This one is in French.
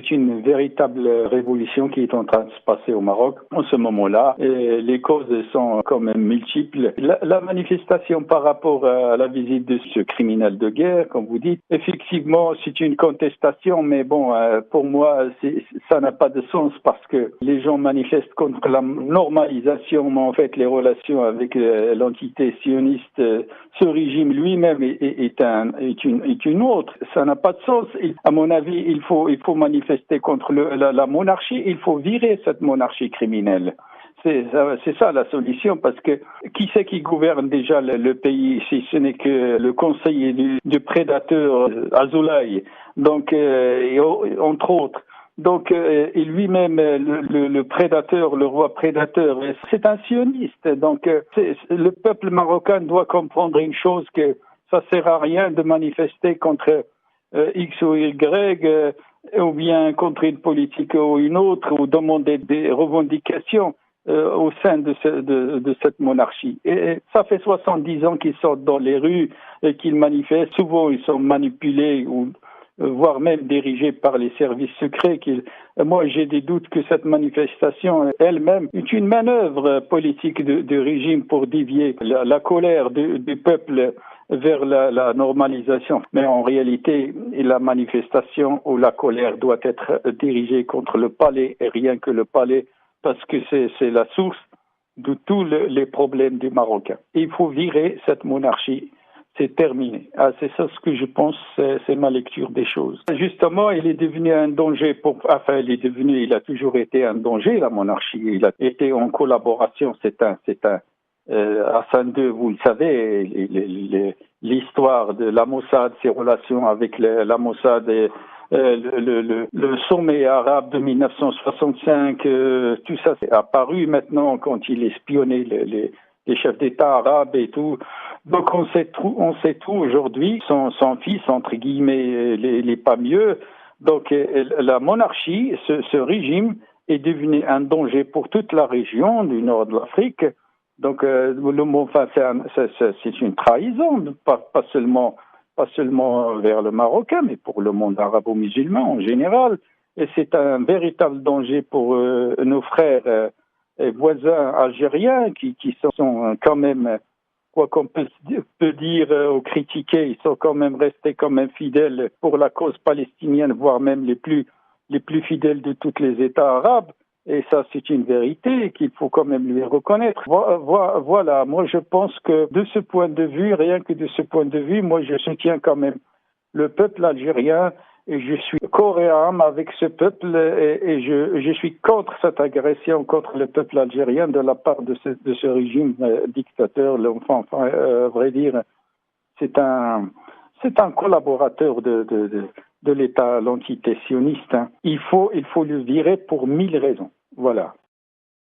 c'est une véritable révolution qui est en train de se passer au Maroc en ce moment-là. Et les causes sont quand même multiples. La manifestation par rapport à la visite de ce criminel de guerre, comme vous dites, effectivement, c'est une contestation, mais bon, pour moi, ça n'a pas de sens parce que les gens manifestent contre la normalisation, mais en fait, les relations avec l'entité sioniste, ce régime lui-même est une autre. Ça n'a pas de sens. Et à mon avis, il faut manifester contre la monarchie. Il faut virer cette monarchie criminelle. C'est ça la solution, parce que qui c'est qui gouverne déjà le pays si ce n'est que le conseiller du prédateur Azoulay, donc entre autres. Donc et lui-même le prédateur, le roi prédateur, c'est un sioniste. Donc le peuple marocain doit comprendre une chose, que ça sert à rien de manifester contre X ou Y ou bien contre une politique ou une autre, ou demander des revendications au sein de cette monarchie. Et ça fait 70 ans qu'ils sortent dans les rues et qu'ils manifestent. Souvent, ils sont manipulés ou voire même dirigés par les services secrets. Moi, j'ai des doutes que cette manifestation elle-même est une manœuvre politique du régime pour dévier la colère du peuple vers la normalisation. Mais en réalité, la manifestation ou la colère doit être dirigée contre le palais et rien que le palais, parce que c'est la source de tous les problèmes du Marocain. Il faut virer cette monarchie. C'est terminé. C'est ça ce que je pense, c'est ma lecture des choses. Justement, il est devenu un danger il a toujours été un danger, la monarchie. Il a été en collaboration, Hassan II, vous le savez, l'histoire de la Mossad, ses relations avec la Mossad et le sommet arabe de 1965, tout ça c'est apparu maintenant quand il espionnait les chefs d'État arabes et tout. Donc on sait tout aujourd'hui. Son fils, entre guillemets, il est pas mieux. Donc la monarchie, ce régime est devenu un danger pour toute la région du nord de l'Afrique. Donc c'est une trahison, pas seulement vers le Marocain, mais pour le monde arabo-musulman en général. Et c'est un véritable danger pour nos frères et voisins algériens qui sont quand même, quoi qu'on peut dire ou critiquer, ils sont quand même restés quand même fidèles pour la cause palestinienne, voire même les plus fidèles de tous les États arabes. Et ça, c'est une vérité qu'il faut quand même lui reconnaître. Voilà, moi je pense que de ce point de vue, rien que de ce point de vue, moi je soutiens quand même le peuple algérien et je suis corps et âme avec ce peuple et je suis contre cette agression contre le peuple algérien de la part de ce régime dictateur. À vrai dire, c'est un collaborateur de l'État, l'entité sioniste. Il faut le virer pour 1000 raisons. Voilà.